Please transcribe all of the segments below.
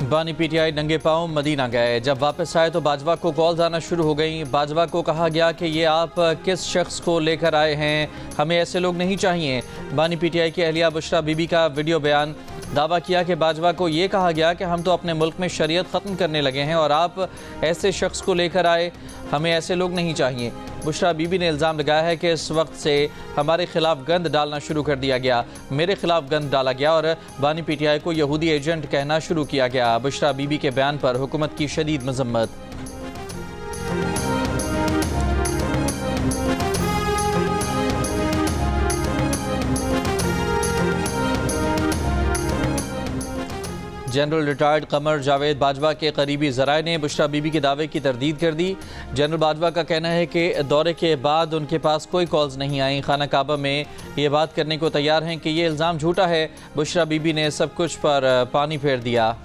बानी पीटीआई नंगे पांव मदीना गए। जब वापस आए तो बाजवा को कॉल्स आना शुरू हो गई। बाजवा को कहा गया कि ये आप किस शख्स को लेकर आए हैं, हमें ऐसे लोग नहीं चाहिए। बानी पीटीआई की अहलिया बुशरा बीबी का वीडियो बयान। दावा किया कि बाजवा को ये कहा गया कि हम तो अपने मुल्क में शरीयत ख़त्म करने लगे हैं और आप ऐसे शख्स को लेकर आए, हमें ऐसे लोग नहीं चाहिए। बुशरा बीबी ने इल्ज़ाम लगाया है कि इस वक्त से हमारे खिलाफ गंद डालना शुरू कर दिया गया, मेरे खिलाफ गंद डाला गया और बानी पीटीआई को यहूदी एजेंट कहना शुरू किया गया। बुशरा बीबी के बयान पर हुकूमत की शदीद मजम्मत। जनरल रिटायर्ड कमर जावेद बाजवा के करीबी ज़राए ने बुशरा बीबी के दावे की तरदीद कर दी। जनरल बाजवा का कहना है कि दौरे के बाद उनके पास कोई कॉल्स नहीं आई। खाना काबा में ये बात करने को तैयार हैं कि ये इल्ज़ाम झूठा है। बुशरा बीबी ने सब कुछ पर पानी फेर दिया।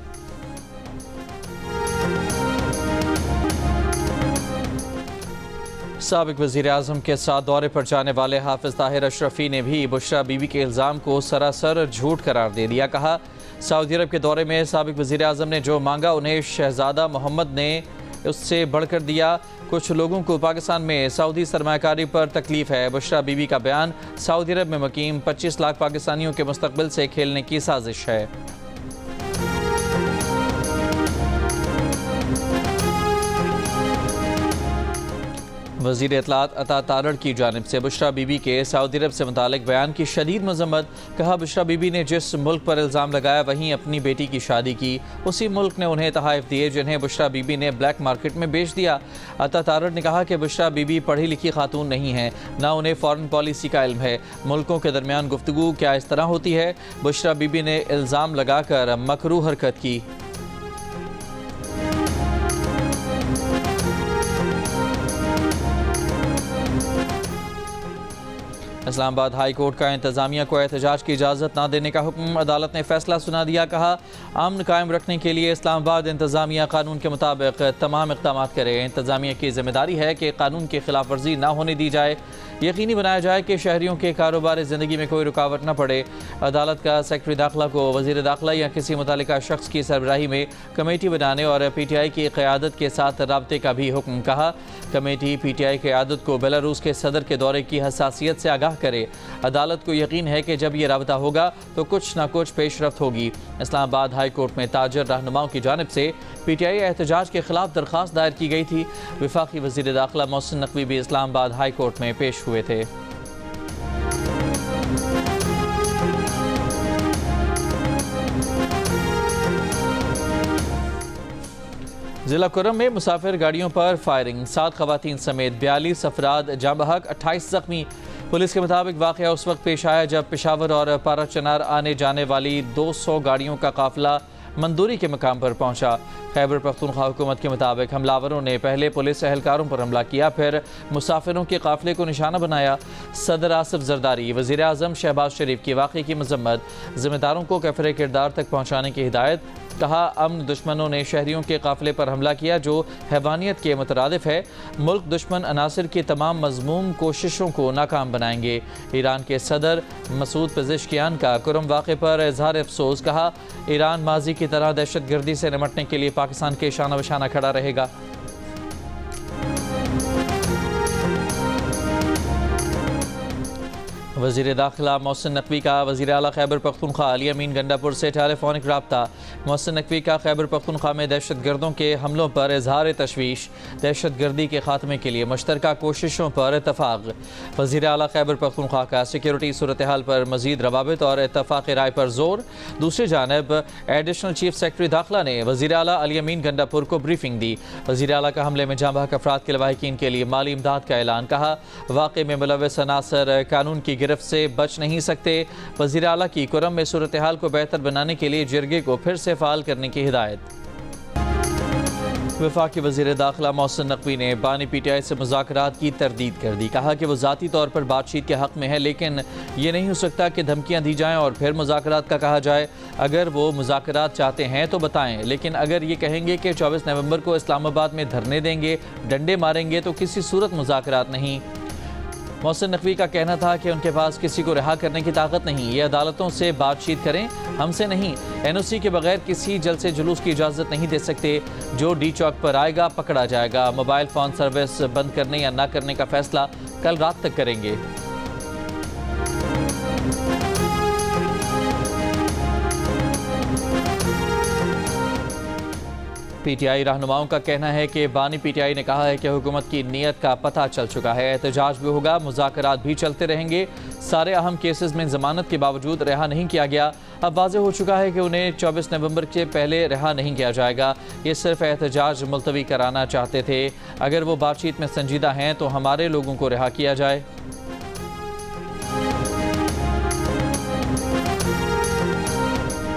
साबिक वज़ीर आज़म के साथ दौरे पर जाने वाले हाफिज़ ताहिर अशरफी ने भी बुशरा बीबी के इल्ज़ाम को सरासर झूठ करार दे दिया। कहा, सऊदी अरब के दौरे में साबिक वज़ीर आज़म ने जो मांगा उन्हें शहजादा मोहम्मद ने उससे बढ़कर दिया। कुछ लोगों को पाकिस्तान में सऊदी सरमायाकारी पर तकलीफ़ है। बुशरा बीबी का बयान। सऊदी अरब में मुकीम 25 लाख पाकिस्तानियों के मुस्तकबिल से खेलने की साजिश है। वज़ीर इत्तलात अता तारड़ की जानिब से बुशरा बीबी के सऊदी अरब से मुतालिक बयान की शदीद मजम्मत। कहा, बुशरा बीबी ने जिस मुल्क पर इल्ज़ाम लगाया वहीं अपनी बेटी की शादी की, उसी मुल्क ने उन्हें तहाइफ दिए जिन्हें बुशरा बीबी ने ब्लैक मार्केट में बेच दिया। अता तारड़ ने कहा कि बुशरा बीबी पढ़ी लिखी खातून नहीं है, ना उन्हें फ़ॉरेन पॉलिसी का इल्म है। मुल्कों के दरमियान गुफ्तगू क्या इस तरह होती है? बुशरा बीबी ने इल्ज़ाम लगाकर मकरूह हरकत की। इस्लामाबाद हाई कोर्ट का इंतज़ामिया को एहतजाज की इजाज़त न देने का हुक्म। अदालत ने फैसला सुना दिया। कहा, अमन कायम रखने के लिए इस्लामाबाद इंतज़ामिया कानून के मुताबिक तमाम इक़दाम करे। इंतज़ामिया की जिम्मेदारी है कि कानून की खिलाफ वर्जी न होने दी जाए, यकीनी बनाया जाए कि शहरियों के कारोबार ज़िंदगी में कोई रुकावट न पड़े। अदालत का सेक्रेटरी दाखिला को वज़ीर दाखिला या किसी मुतल्लिका शख्स की सरबराही में कमेटी बनाने और PTI की क़यादत के साथ राब्ते का भी हुक्म। कहा, कमेटी PTI क़यादत को बेलारूस के सदर के दौरे की हसासियत से आगाह करे। अदालत को यकीन है कि जब ये राबता होगा तो कुछ ना कुछ पेशरफ्त होगी। इस्लामाबाद हाई कोर्ट में ताजर रहनुमाओं की जानिब से PTI एहतजाज के खिलाफ दरख्वास्त दायर की गई थी। वफाकी वज़ीर दाखिला मोहसिन नकवी भी इस्लामाबाद हाई कोर्ट में पेश हुए थे। जिला कुर्रम में मुसाफिर गाड़ियों पर फायरिंग, 7 खवातीन समेत 42 अफराद जाँ बहक, 28 जख्मी। पुलिस के मुताबिक वाक़या उस वक्त पेश आया जब पेशावर और पाराचनार आने जाने वाली 200 गाड़ियों का काफिला मंदूरी के मकाम पर पहुंचा। खैबर पख्तूनख्वा हुकूमत के मुताबिक हमलावरों ने पहले पुलिस एहलकारों पर हमला किया, फिर मुसाफिरों के काफिले को निशाना बनाया। सदर आसिफ जरदारी, वज़ीर आज़म शहबाज शरीफ की वाक़े की मजम्मत, ज़िम्मेदारों को कैफरे किरदार तक पहुँचाने की हिदायत। कहा, अमन दुश्मनों ने शहरियों के काफिले पर हमला किया जो हैवानियत के मुतरादिफ है। मुल्क दुश्मन अनासिर की तमाम मज़मूम कोशिशों को नाकाम बनाएंगे। ईरान के सदर मसूद पेज़ेश्कियान का कुर्रम वाक़े पर इजहार अफसोस। कहा, ईरान माजी की तरह दहशत गर्दी से निमटने के लिए पाकिस्तान के शाना बशाना खड़ा रहेगा। वज़ीर दाखिला मोहसिन नकवी का वज़ीर आला खैबर पख्तूनख्वा अली अमीन गंडापुर से टेलीफोनिक रब्ता। मोहसिन नकवी का खैबर पख्तूनख्वा में दहशत गर्दों के हमलों पर इजहार तशवीश, दहशत गर्दी के खात्मे के लिए मुश्तरका कोशिशों पर इतफ़ाक़। वज़ीर आला खैबर पख्तूनख्वा का सिक्योरिटी सूरत हाल पर मज़ीद रवाबित और इत्तफ़ाक़ राय पर जोर। दूसरी जानब एडिशनल चीफ सेक्रेटरी दाखिला ने वज़ीर आला अली अमीन गंडापुर को ब्रीफिंग दी। वज़ीर आला का हमले में जाँ बहक अफराद के लवाहिकीन के लिए माली इमदाद का ऐलान। कहा, वाक़े में मुलव्वस अनासर कानून की गिरफ्त से बच नहीं सकते। वज़ीर आला की कुर्रम में सूरत हाल को बेहतर बनाने के लिए जिरगे को फिर से फ़ाल करने की हिदायत। वफाकी वज़ीर दाखिला मोहसिन नकवी ने बानी PTI से मुज़ाकरात की तरदीद कर दी। कहा कि वो ज़ाती तौर पर बातचीत के हक़ में है, लेकिन ये नहीं हो सकता कि धमकियाँ दी जाएँ और फिर मुज़ाकरात का कहा जाए। अगर वो मुज़ाकरात चाहते हैं तो बताएं, लेकिन अगर ये कहेंगे कि 24 नवंबर को इस्लामाबाद में धरने देंगे, डंडे मारेंगे, तो किसी सूरत मुज़ाकरात नहीं। मोहसिन नकवी का कहना था कि उनके पास किसी को रिहा करने की ताकत नहीं, ये अदालतों से बातचीत करें, हमसे नहीं। NOC के बगैर किसी जलसे जुलूस की इजाज़त नहीं दे सकते। जो डी चौक पर आएगा पकड़ा जाएगा। मोबाइल फ़ोन सर्विस बंद करने या ना करने का फैसला कल रात तक करेंगे। PTI रहनुमाओं का कहना है कि बानी PTI ने कहा है कि हुकूमत की नीयत का पता चल चुका है। एहतजाज भी होगा, मुज़ाकरात भी चलते रहेंगे। सारे अहम केसेस में जमानत के बावजूद रिहा नहीं किया गया। अब वाज़ेह हो चुका है कि उन्हें 24 नवंबर के पहले रिहा नहीं किया जाएगा। ये सिर्फ एहतजाज मुलतवी कराना चाहते थे। अगर वो बातचीत में संजीदा हैं तो हमारे लोगों को रिहा किया जाए।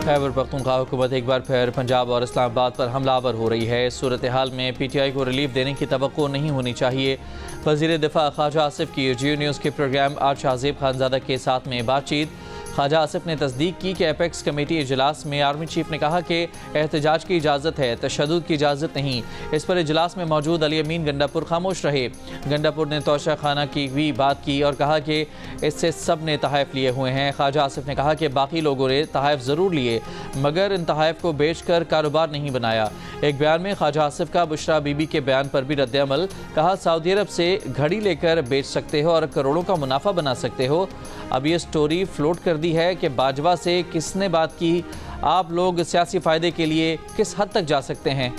खैबर पख्तूनख्वा हुकूमत एक बार फिर पंजाब और इस्लामाबाद पर हमलावर हो रही है। सूरत हाल में PTI को रिलीफ देने की तवक्को नहीं होनी चाहिए। वज़ीर दिफा ख्वाजा आसिफ की जियो न्यूज़ के प्रोग्राम आज शाहज़ेब खानज़ादा के साथ में बातचीत। ख्वाजा आसिफ ने तस्दीक की कि एपेक्स कमेटी इजलास में आर्मी चीफ ने कहा कि एहतजाज की इजाज़त है, तशद्दुद की इजाज़त नहीं। इस पर इजलास में मौजूद अली अमीन गंडापुर खामोश रहे। गंडापुर ने तोशा खाना की भी बात की और कहा कि इससे सब ने तहफ़ लिए हुए हैं। ख्वाजा आसिफ ने कहा कि बाकी लोगों ने तहफ़ ज़रूर लिए मगर इन तहफ़ को बेच कर कारोबार नहीं बनाया। एक बयान में ख्वाजा आसिफ का बुशरा बीबी के बयान पर भी रद्द-ए-अमल। कहा सऊदी अरब से घड़ी लेकर बेच सकते हो और करोड़ों का मुनाफा बना सकते हो। अब ये स्टोरी फ्लोट कर दी है कि बाजवा से किसने बात की, आप लोग सियासी फ़ायदे के लिए किस हद तक जा सकते हैं।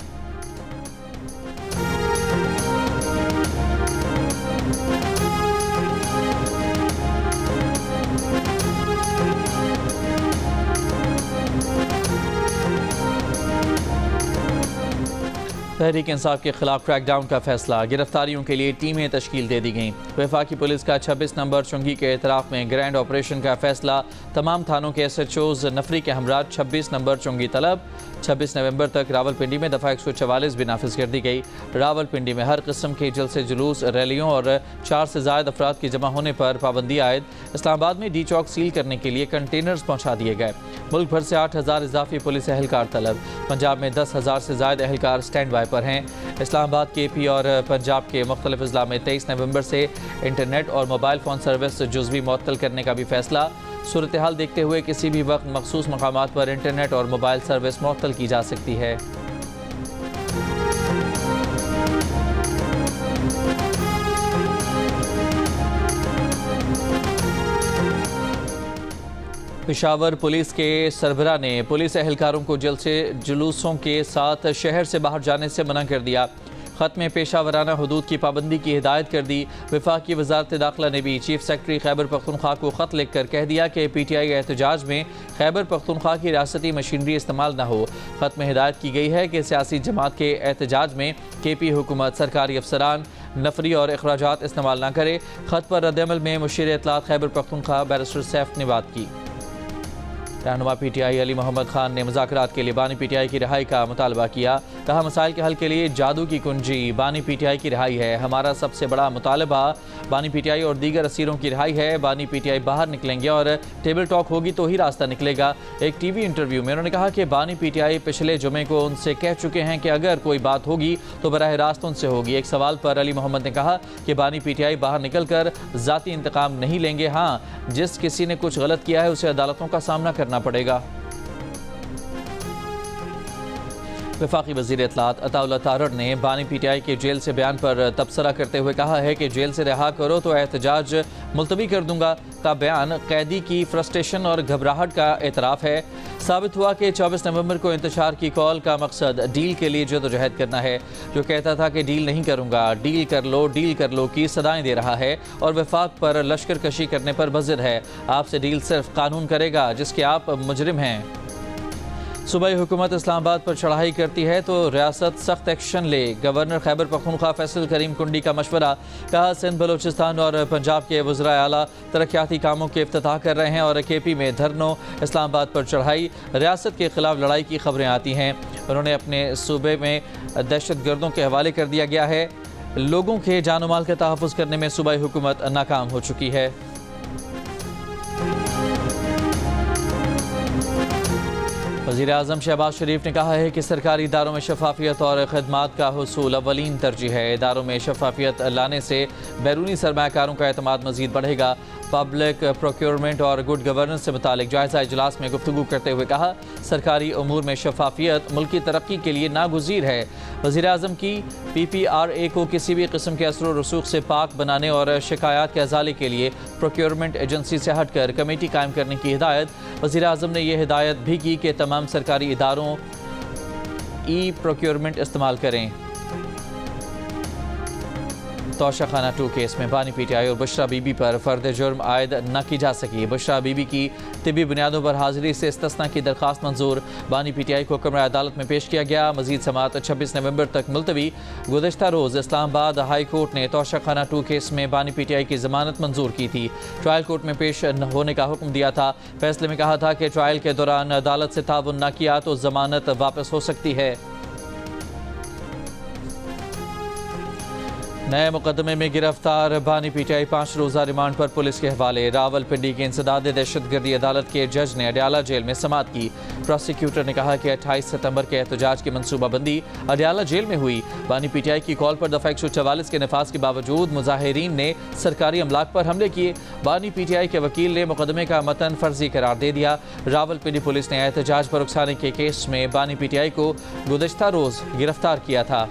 तहरीक इंसाफ के खिलाफ क्रैकडाउन का फैसला। गिरफ्तारियों के लिए टीमें तश्कील दे दी गईं। वफाकी पुलिस का 26 नंबर चुंगी के एतराफ़ में ग्रैंड ऑपरेशन का फैसला। तमाम थानों के SHOs नफरी के हमराज 26 नंबर चुंगी तलब। 26 नवंबर तक रावलपिंडी में दफ़ा 144 भी नाफिज कर दी गई। रावलपिंडी में हर किस्म के जलसे जुलूस, रैलियों और 4 से ज़ायद अफराद के जमा होने पर पाबंदी आयद। इस्लामाबाद में डी चौक सील करने के लिए कंटेनर्स पहुँचा दिए गए। मुल्क भर से 8000 इजाफी पुलिस एहलकार तलब। पंजाब में 10,000 से ज़ायद एहलकार स्टैंड बाय पर हैं। इस्लामाबाद, KP और पंजाब के मुख्तलिफ अजला में 23 नवंबर से इंटरनेट और मोबाइल फ़ोन सर्विस जुज़वी मुअत्तल करने का भी फैसला। सूरत हाल देखते हुए किसी भी वक्त मखसूस मकामात पर इंटरनेट और मोबाइल सर्विस मुअत्तल की जा सकती है। पेशावर पुलिस के सरबरा ने पुलिस एहलकारों को जलसे जुलूसों के साथ शहर से बाहर जाने से मना कर दिया। ख़त में पेशावराना हुदूद की पाबंदी की हिदायत कर दी। वफाकी वज़ारत दाखिला ने भी चीफ सेक्रेटरी खैबर पख्तूनख्वा को ख़त लिख कर कह दिया कि PTI एहतजाज में खैबर पख्तूनख्वा की रियासती मशीनरी इस्तेमाल न हो। ख़त में हिदायत की गई है कि सियासी जमात के एहतजाज में KP हुकूमत, सरकारी अफसरान, नफरी और अखराजात इस्तेमाल न करे। ख़त पर रद्द-ए-अमल में मुशीर इत्तलात खैबर पख्तूनख्वा बैरिस्टर सैफ ने बात की। रहनुमा PTI अली मोहम्मद खान ने मुज़ाकरात के लिए बानी PTI की रिहाई का मुतालबा किया। कहा मसाइल के हल के लिए जादू की कुंजी बानी PTI की रिहाई है। हमारा सबसे बड़ा मुतालबा बानी PTI और दीगर असीरों की रिहाई है। बानी PTI बाहर निकलेंगे और टेबल टॉक होगी तो ही रास्ता निकलेगा। एक TV इंटरव्यू में उन्होंने कहा कि बानी PTI पिछले जुमे को उनसे कह चुके हैं कि अगर कोई बात होगी तो बराह रास्त उनसे होगी। एक सवाल पर अली मोहम्मद ने कहा कि बानी PTI बाहर निकल कर ज़ाती इंतकाम नहीं लेंगे। हाँ, जिस किसी ने कुछ गलत किया है उसे अदालतों का सामना करना पड़ेगा। वफाकी वज़ीर इत्तलात अताउल्लाह तारड़ ने बानी PTI के जेल से बयान पर तबसरा करते हुए कहा है कि जेल से रिहा करो तो एहतजाज मुलतवी कर दूंगा का बयान कैदी की फ्रस्ट्रेशन और घबराहट का एतराफ़ है। साबित हुआ कि 24 नवंबर को इंतशार की कॉल का मकसद डील के लिए जदोजहद करना है। जो कहता था कि डील नहीं करूंगा, डील कर लो की सदाएं दे रहा है और वफाक पर लश्कर कशी करने पर बज़िद है। आपसे डील सिर्फ कानून करेगा जिसके आप मुजरिम हैं। सूबाई हुकूमत इस्लामाबाद पर चढ़ाई करती है तो रियासत सख्त एक्शन ले। गवर्नर खैबर पख्तूनख्वा फैसल करीम कुंडी का मशवरा। कहा सिंध, बलोचिस्तान और पंजाब के वज़राए आला तरक्याती कामों के इफ्तिताह कर रहे हैं और KP में धरनों, इस्लामाबाद पर चढ़ाई, रियासत के खिलाफ लड़ाई की खबरें आती हैं। उन्होंने अपने सूबे में दहशत गर्दों के हवाले कर दिया गया है। लोगों के जान माल का तहफ़्फ़ुज़ करने में सूबाई हुकूमत नाकाम हो चुकी है। वज़ीर-ए-आज़म शहबाज शरीफ ने कहा है कि सरकारी इदारों में शफाफियत और खदमात का हुसूल अव्वलीन तरजीह है। इदारों में शफाफियत लाने से बैरूनी सरमायाकारों का एतमाद मज़ीद बढ़ेगा। पब्लिक प्रोक्योरमेंट और गुड गवर्नेंस से मुतालिक जायज़ा इजलास में गुफ्तगू करते हुए कहा, सरकारी अमूर में शफाफियत मुल्क की तरक्की के लिए नागुज़ीर है। वज़ीर-ए-आज़म की PPRA को किसी भी किस्म के असर व रसूख से पाक बनाने और शिकायत के अजाले के लिए प्रोक्योरमेंट एजेंसी से हटकर कमेटी कायम करने की हिदायत। वज़ीर-ए-आज़म ने यह हिदायत भी की कि तमाम सरकारी इदारों प्रोक्योरमेंट इस्तेमाल करें। तोशाखाना 2 केस में बानी PTI और बुशरा बीबी पर फर्द जुर्म आयद न की जा सकी। बुशरा बीबी की तिबी बुनियादों पर हाजिरी से इस्तिस्ना की दरख्वास्त मंजूर। बानी PTI को हुक्म अदालत में पेश किया गया। मजीद समाअत 26 नवंबर तक मुलतवी। गुज़श्ता रोज़ इस्लामाबाद हाई कोर्ट ने तोशाखाना 2 केस में बानी PTI की जमानत मंजूर की थी। ट्रायल कोर्ट में पेश होने का हुक्म दिया था। फैसले में कहा था कि ट्रायल के दौरान अदालत से ताउन न किया तो जमानत वापस हो सकती है। नए मुकदमे में गिरफ्तार बानी PTI 5 रोज़ा रिमांड पर पुलिस के हवाले। रावलपिंडी की इंसदाद दहशतगर्दी अदालत के जज ने अडयाला जेल में समाअत की। प्रोसिक्यूटर ने कहा कि 28 सितंबर के एहतजाज की मनसूबाबंदी अडयाला जेल में हुई। बानी PTI की कॉल पर दफ़ा 144 के नफाज के बावजूद मुजाहिरीन ने सरकारी अमलाक पर हमले किए। बानी PTI के वकील ने मुकदमे का मतन फर्जी करार दे दिया। रावलपिंडी पुलिस ने एहतजाज पर उकसाने के केस में बानी PTI को गुज़श्ता रोज़ गिरफ्तार किया था।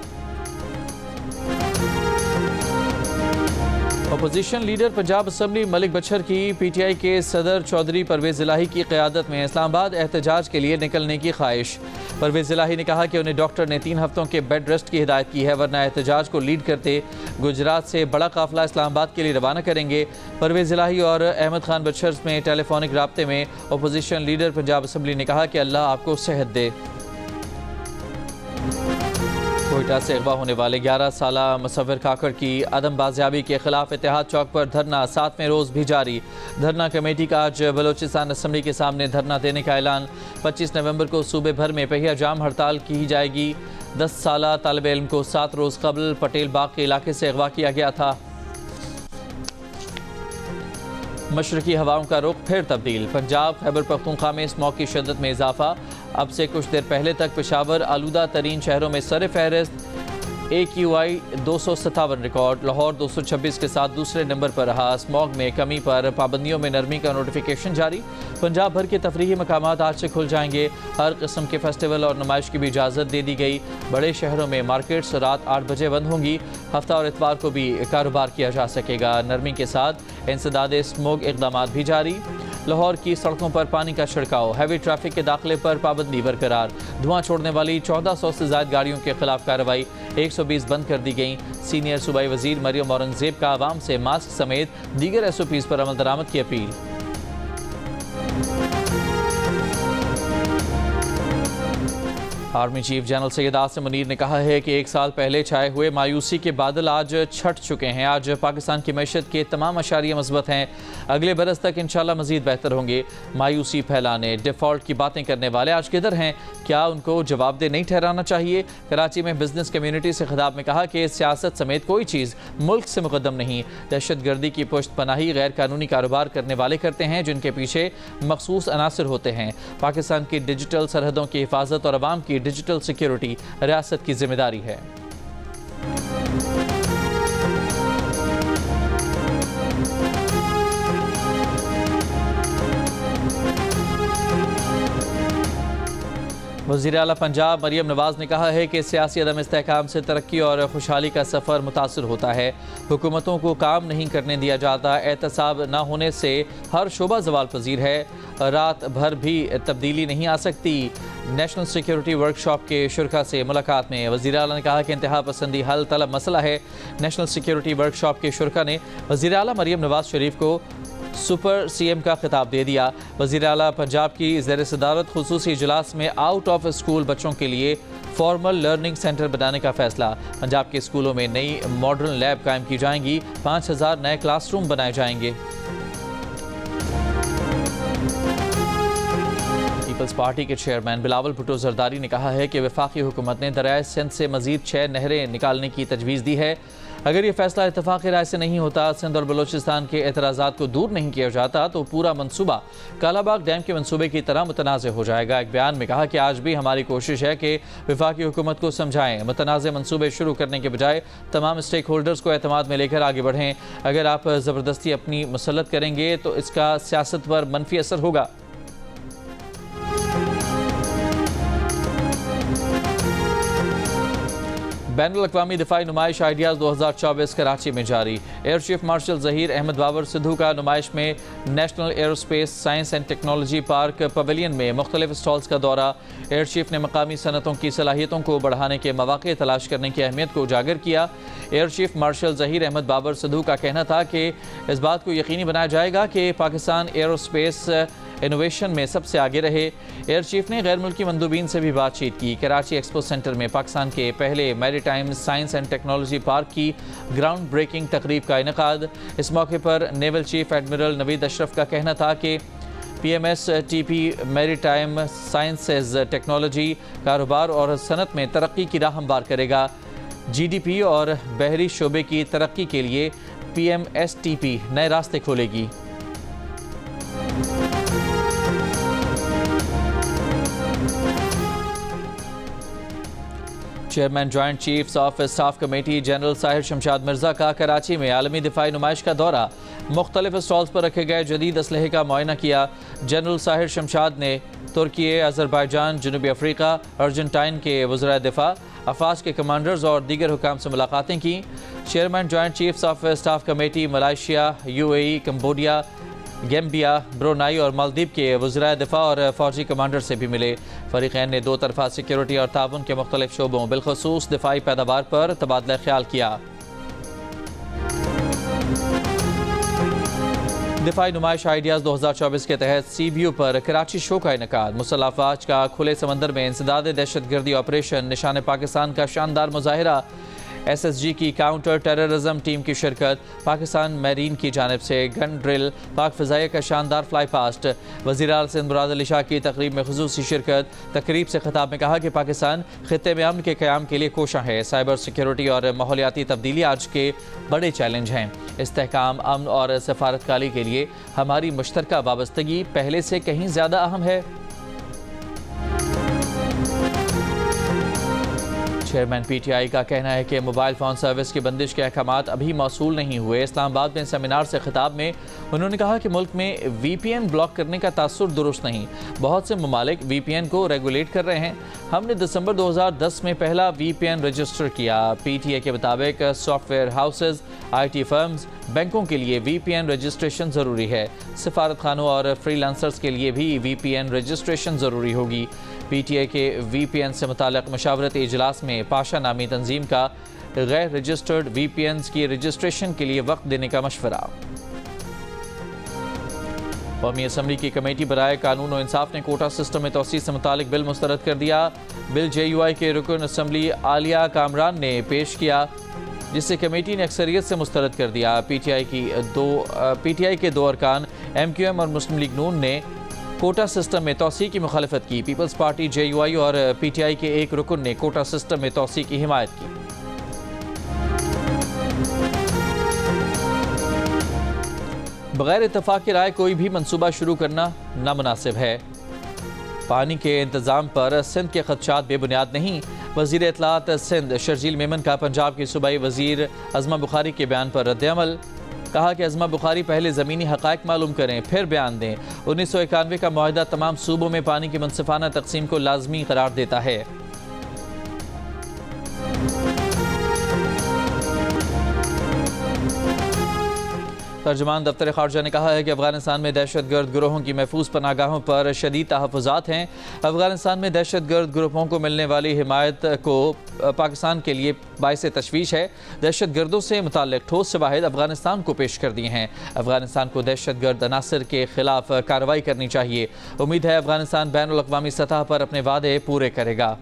Opposition leader Punjab assembly Malik Bashar की PTI के सदर चौधरी परवेज इलाही की क़यादत में इस्लामाबाद एहतजाज के लिए निकलने की ख्वाहिश। परवेज इलाही ने कहा कि उन्हें डॉक्टर ने 3 हफ्तों के बेड रेस्ट की हिदायत की है, वरना एहतजाज को लीड करते गुजरात से बड़ा काफिला इस्लामाबाद के लिए रवाना करेंगे। परवेज इलाही और अहमद खान बशर में टेलीफोनिक राब्ते में अपोजिशन लीडर पंजाब असम्बली ने कहा कि अल्लाह आपको सेहत दे। कोयटा से अगवा होने वाले 11 साला मुसव्विर काकड़ की अदम बाजियाबी के खिलाफ इत्तेहाद चौक पर धरना 7वें रोज़ भी जारी। धरना कमेटी का आज बलोचिस्तान असम्बली के सामने धरना देने का ऐलान। 25 नवंबर को सूबे भर में पहिया जाम हड़ताल की जाएगी। 10 साला तालिब इल्म को 7 रोज़ कबल पटेल बाग के इलाके से अगवा किया गया था। मशरकी हवाओं का रुख फिर तब्दील। पंजाब खैबर पख्तूनख्वा में स्मॉग की शिद्दत में इजाफा। अब से कुछ देर पहले तक पेशावर आलूदा तरीन शहरों में सर फहरिस्त। AQI 257 record. लाहौर 226 के साथ दूसरे नंबर पर रहा। स्मॉग में कमी पर पाबंदियों में नरमी का नोटिफिकेशन जारी। पंजाब भर के तफरीही मकामात आज से खुल जाएंगे। हर किस्म के फेस्टिवल और नुमाइश की भी इजाज़त दे दी गई। बड़े शहरों में मार्केट्स रात 8 बजे बंद होंगी। हफ्ता और इतवार को भी कारोबार किया जा सकेगा। नरमी के साथ इंसदाद स्मॉग इक़दामात भी जारी। लाहौर की सड़कों पर पानी का छिड़काव। हैवी ट्रैफिक के दाखिले पर पाबंदी बरकरार। धुआं छोड़ने वाली 1400 से ज़ायद गाड़ियों के खिलाफ कार्रवाई। 120 बंद कर दी गई। सीनियर सूबाई वजीर मरियम औरंगजेब का आवाम से मास्क समेत दीगर SOPs पर अमल दरामद की appeal. Army chief general Syed Asim Munir ने कहा है कि 1 साल पहले छाए हुए मायूसी के बादल आज छट चुके हैं। आज पाकिस्तान की मैशत के तमाम अशारिया मज़बूत हैं। अगले बरस तक इंशाल्लाह मज़ीद बेहतर होंगे। मायूसी फैलाने, डिफ़ॉल्ट की बातें करने वाले आज किधर हैं? क्या उनको जवाबदेह नहीं ठहराना चाहिए? कराची में बिजनेस कम्यूनिटी से खिताब में कहा कि सियासत समेत कोई चीज़ मुल्क से मुकद्दम नहीं। दहशत गर्दी की पुश्त पनाही गैर कानूनी कारोबार करने वाले करते हैं, जिनके पीछे मखसूस अनासर होते हैं। पाकिस्तान की डिजिटल सरहदों की हिफाजत और अवाम की डिजिटल सिक्योरिटी रियासत की जिम्मेदारी है। वज़ीर आला पंजाब मरियम नवाज ने कहा है कि सियासी अदम इस्तेहकाम से तरक्की और खुशहाली का सफ़र मुतासर होता है। हुकूमतों को काम नहीं करने दिया जाता। एहतसाब न होने से हर शोबा ज़वाल पजीर है। रात भर भी तब्दीली नहीं आ सकती। नेशनल सिक्योरिटी वर्कशॉप के शुरका से मुलाकात में वज़ीर आला ने कहा कि इंतहा पसंदी हल तलब मसला है। नेशनल सिक्योरिटी वर्कशॉप के शुरका ने वज़ीर आला मरियम नवाज शरीफ को सुपर CM का खिताब दे दिया। वज़ीर आला पंजाब की ज़ेर सदारत खुसूसी इजलास में आउट ऑफ स्कूल बच्चों के लिए फॉर्मल लर्निंग सेंटर बनाने का फैसला। पंजाब के स्कूलों में नई मॉडर्न लैब कायम की जाएंगी। 5000 नए क्लासरूम बनाए जाएंगे। पीपल्स पार्टी के चेयरमैन बिलावल भुट्टो जरदारी ने कहा है कि वफाकी हुकूमत ने दरियाए सिंध से मजीद 6 नहरें निकालने की तजवीज़ दी है। अगर ये फैसला इत्तफाक़ी राय से नहीं होता, सिंध और बलोचिस्तान के एतराज़ात को दूर नहीं किया जाता, तो पूरा मनसूबा कालाबाग डैम के मनसूबे की तरह मुतनाज़ हो जाएगा। एक बयान में कहा कि आज भी हमारी कोशिश है कि वफाकी हुकूमत को समझाएं, मुतनाज़ मनसूबे शुरू करने के बजाय तमाम स्टेक होल्डर्स को एतमाद में लेकर आगे बढ़ें। अगर आप ज़बरदस्ती अपनी मुसल्लत करेंगे तो इसका सियासत पर मनफी असर होगा। बैनुल-अक़वामी दिफाई नुमाइश आइडियाज़ 2024 कराची में जारी। Air chief marshal Zaheer Ahmed Babar Sidhu का नुमाइश में national aerospace science and technology park pavilion में मुख्तलिफ स्टॉल्स का दौरा। एयर चीफ ने मकामी सनतों की सलाहियतों को बढ़ाने के मौक़े तलाश करने की अहमियत को उजागर किया। Air chief marshal Zaheer Ahmed Babar Sidhu का कहना था कि इस बात को यकीनी बनाया जाएगा कि पाकिस्तान एयरोस्पेस इनोवेशन में सबसे आगे रहे। एयर चीफ ने गैर मुल्की मंदूबीन से भी बातचीत की। कराची एक्सपो सेंटर में पाकिस्तान के पहले maritime science and technology park की ग्राउंड ब्रेकिंग तकरीब का इनेकाद। इस मौके पर naval chief admiral Naveed Ashraf का कहना था कि PMSTP मैरीटाइम साइंसेज टेक्नोलॉजी कारोबार और सनत में तरक्की की राह हमवार करेगा। GDP और बहरी शोबे की तरक्की के लिए PMSTP नए रास्ते खोलेगी। Chairman joint chiefs of staff committee general Sahir Shamshad Mirza का कराची में आलमी दिफाई नुमाइश का दौरा। मुख्तलिफ स्टॉल्स पर रखे गए जदीद असलहे का मुआयना किया। जनरल साहिर शमशाद ने तुर्की, अज़रबैजान, जनूबी अफ्रीका, अर्जेंटाइन के वज़राए दिफा, अफवाज के कमांडर्स और दीगर हुकाम से मुलाकातें की। Chairman joint chiefs of staff committee Malaysia, UAE, Cambodia, Gambia, Brunei और मालदीव के वज़राए दिफा और फौजी कमांडर से भी मिले। फरीक़ैन ने दो तरफ़ा सिक्योरिटी और ताउन के मुख्तलिफ शोबों बिलखसूस दिफाई पैदावार पर तबादला ख्याल किया। दिफाई नुमाइश आइडियाज़ 2024 के तहत CBU पर कराची शो का इनेकाद। मुसल्लह अफ़वाज का खुले समंदर में इंसदाद दहशतगर्दी ऑपरेशन निशान पाकिस्तान का शानदार मुजाहिरा। SSG की काउंटर टेररिज्म टीम की शिरकत। पाकिस्तान मैरीन की जानिब से गन ड्रिल। पाक फ़िज़ाइया का शानदार फ्लाई पास्ट। वज़ीर आला सिंध मुराद अली शाह की तकरीब में ख़ुसूसी शिरकत। तकरीब से खिताब में कहा कि पाकिस्तान ख़ित्ते में अमन के क़याम के लिए कोशां है। साइबर सिक्योरिटी और माहौलियाती तब्दीली आज के बड़े चैलेंज हैं। इस्तेहकाम, अमन और सफारतकारी के लिए हमारी मुश्तरका वाबस्तगी पहले से कहीं ज़्यादा अहम है। चेयरमैन PTI का कहना है कि मोबाइल फ़ोन सर्विस की बंदिश के अहकामात अभी मौसूल नहीं हुए। इस्लामाबाद में सेमिनार से खिताब में उन्होंने कहा कि मुल्क में VPN ब्लॉक करने का तासुर दुरुस्त नहीं। बहुत से ममालिक VPN को रेगुलेट कर रहे हैं। हमने दिसंबर 2010 में पहला VPN रजिस्टर किया। PTA के मुताबिक सॉफ्टवेयर हाउसेज, IT फर्म्स, बैंकों के लिए VPN रजिस्ट्रेशन ज़रूरी है। सफारत खानों और फ्रीलांसर्स के लिए भी VPN रजिस्ट्रेशन ज़रूरी होगी। PTA के VPN से मुताल्लिक़ मशावरती इजलास में पाशा नामी तंजीम का गैर रजिस्टर्ड VPNs की रजिस्ट्रेशन के लिए वक्त देने का मशवरा। कौमी असम्बली की कमेटी बराए कानून और इंसाफ ने कोटा सिस्टम में तोसी से मुतालिक बिल मुस्तरद कर दिया। बिल JUI के रुकन असम्बली आलिया कामरान ने पेश किया, जिससे कमेटी ने अक्सरियत से मुस्तरद कर दिया। PTI के दो अरकान MQM और मुस्लिम लीग नून ने कोटा सिस्टम में तोसी की मुखालफत की। पीपल्स पार्टी JUI और PTI के एक रुकन ने कोटा सिस्टम में तोसी की हिमायत की। बगैर इत्तफाक की राय कोई भी मनसूबा शुरू करना नामुनासिब है। पानी के इंतज़ाम पर सिंध के खदशात बेबुनियाद नहीं। वज़ीर इत्तलात सिंध शर्जील मेमन का पंजाब की सूबाई वज़ीर अज़मा बुखारी के बयान पर रद्द-ए-अमल। कहा कि अज़मा बुखारी पहले ज़मीनी हक़ाइक़ मालूम करें फिर बयान दें। 1991 का मुआहदा तमाम सूबों में पानी की मुनसिफाना तकसीम को लाजमी करार देता है। तर्जुमान दफ्तर खारजा ने कहा है कि अफगानिस्तान में दहशत गर्द ग्रोहों की महफूज पनागाहों पर शदीद तहफ़्फ़ुज़ात हैं। अफगानिस्तान में दहशत गर्द ग्रुपों को मिलने वाली हिमायत को पाकिस्तान के लिए बाइस तशवीश है। दहशत गर्दों से मुताल्लिक़ ठोस शवाहिद अफगानिस्तान को पेश कर दिए हैं। अफगानिस्तान को दहशत गर्द अनासर के खिलाफ कार्रवाई करनी चाहिए। उम्मीद है अफगानिस्तान बैनुल अक़वामी सतह पर अपने वादे पूरे करेगा।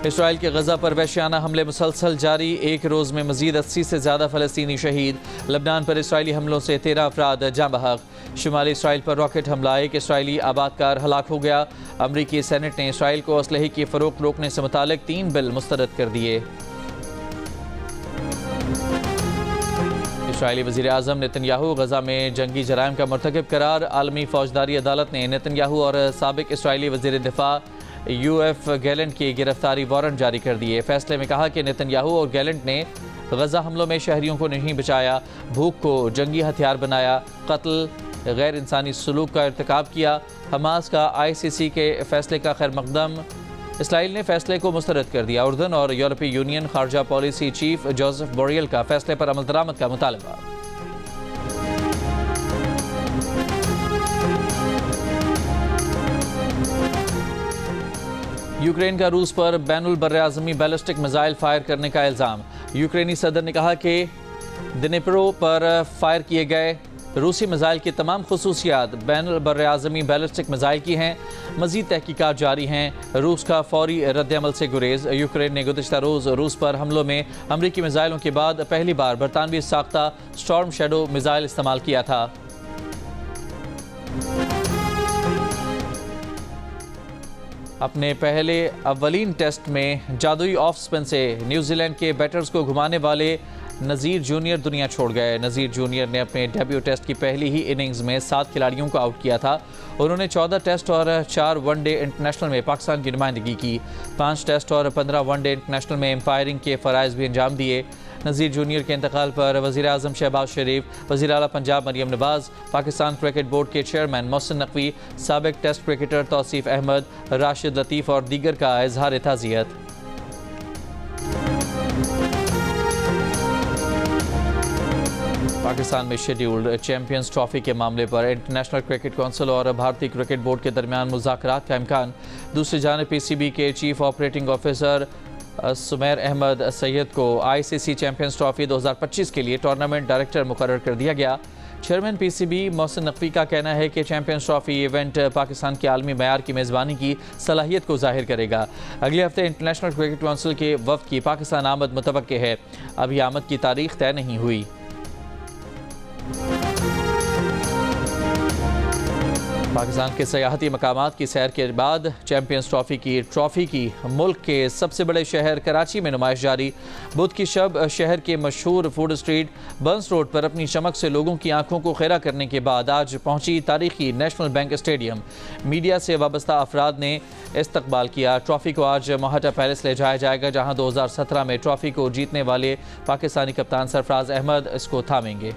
इसराइल के गजा पर वहशियाना हमले मुसलसल जारी। एक रोज़ में मजीद 80 से ज़्यादा फ़लस्तीनी शहीद। लबनान पर इसराइली हमलों से 13 अफराद जाँ बहक। शुमाली इसराइल पर रॉकेट हमला, एक इसराइली आबादकार हलाक हो गया। अमरीकी सेनेट ने इसराइल को असलहे की फ़रोख्त रोकने से मुतालिक 3 बिल मुस्तरद कर दिए। इसराइली वज़ीर आज़म नेतन्याहू गजा में जंगी जराइम का मरतकब करार। आलमी फौजदारी अदालत ने नेतन्याहू और साबिक इसराइली वज़ीर दिफा यूएफ गैलेंट की गिरफ्तारी वारंट जारी कर दिए। फैसले में कहा कि नेतन्याहू और गैलेंट ने गजा हमलों में शहरियों को नहीं बचाया, भूख को जंगी हथियार बनाया, कत्ल, गैर इंसानी सलूक का इर्तिकाब किया। हमास का ICC के फैसले का खैर मकदम। इसराइल ने फैसले को मुस्तरद कर दिया। उर्दन और यूरोपीय यूनियन खारजा पॉलिसी चीफ जोसेफ बोरियल का फैसले पर अमल दरामद का मुतालबा। यूक्रेन का रूस पर बैनुल बर्राज़मी बैलिस्टिक मिसाइल फायर करने का इल्ज़ाम। यूक्रेनी सदर ने कहा कि दिनेप्रो पर फायर किए गए रूसी मिसाइल की तमाम खुसूसियात बैनुल बर्राज़मी बैलिस्टिक मिसाइल की हैं। मज़ीद तहकीकात जारी हैं। रूस का फौरी रद्द-ए-अमल से गुरेज। यूक्रेन ने गुज़िश्ता रोज़ रूस पर हमलों में अमरीकी मिसाइलों के बाद पहली बार बरतानवी साख्ता स्टॉर्म शैडो मिसाइल इस्तेमाल किया था। अपने पहले अव्वलीन टेस्ट में जादुई ऑफ स्पिन से न्यूजीलैंड के बैटर्स को घुमाने वाले नज़ीर जूनियर दुनिया छोड़ गए। नज़ीर जूनियर ने अपने डेब्यू टेस्ट की पहली ही इनिंग्स में 7 खिलाड़ियों को आउट किया था। उन्होंने 14 टेस्ट और 4 वनडे इंटरनेशनल में पाकिस्तान की नुमाइंदगी की। 5 टेस्ट और 15 वनडे इंटरनेशनल में एम्पायरिंग के फ़राइज़ भी अंजाम दिए। नज़ीर जूनियर के इंतकाल पर वज़ीर आज़म शहबाज शरीफ, वज़ीर आला पंजाब मरियम नवाज़, पाकिस्तान क्रिकेट बोर्ड के चेयरमैन मोहसिन नकवी, साबिक टेस्ट क्रिकेटर तौसीफ अहमद, राशिद लतीफ़ और दीगर का इजहार ताज़ियत। पाकिस्तान में शेड्यूल्ड चैंपियंस ट्रॉफी के मामले पर इंटरनेशनल क्रिकेट काउंसिल और भारतीय क्रिकेट बोर्ड के दरमियान मुज़ाकरात का इम्कान। दूसरी जानिब PCB के chief operating officer Sumair Ahmed Syed को ICC चैंपियंस ट्रॉफी 2025 के लिए टूर्नामेंट डायरेक्टर मुकर्रर कर दिया गया। चेयरमैन PCB मोहसिन नकवी का कहना है कि चैंपियंस ट्रॉफी इवेंट पाकिस्तान के आलमी मयार की मेज़बानी की सलाहियत को जाहिर करेगा। अगले हफ्ते इंटरनेशनल क्रिकेट काउंसिल के वफ़द की पाकिस्तान आमद मुतवक्के है। अभी आमद की तारीख तय नहीं हुई। पाकिस्तान के सयाहती मकामात की सैर के बाद चैंपियंस ट्रॉफी की मुल्क के सबसे बड़े शहर कराची में नुमाइश जारी। बुध की शब शहर के मशहूर फूड स्ट्रीट बर्न्स रोड पर अपनी चमक से लोगों की आंखों को खेरा करने के बाद आज पहुंची तारीखी नेशनल बैंक स्टेडियम। मीडिया से वाबस्ता अफराद ने इस्तकबाल किया। ट्रॉफी को आज मोहटा पैलेस ले जाया जाएगा, जहां 2017 में ट्रॉफी को जीतने वाले पाकिस्तानी कप्तान सरफराज अहमद इसको थामेंगे।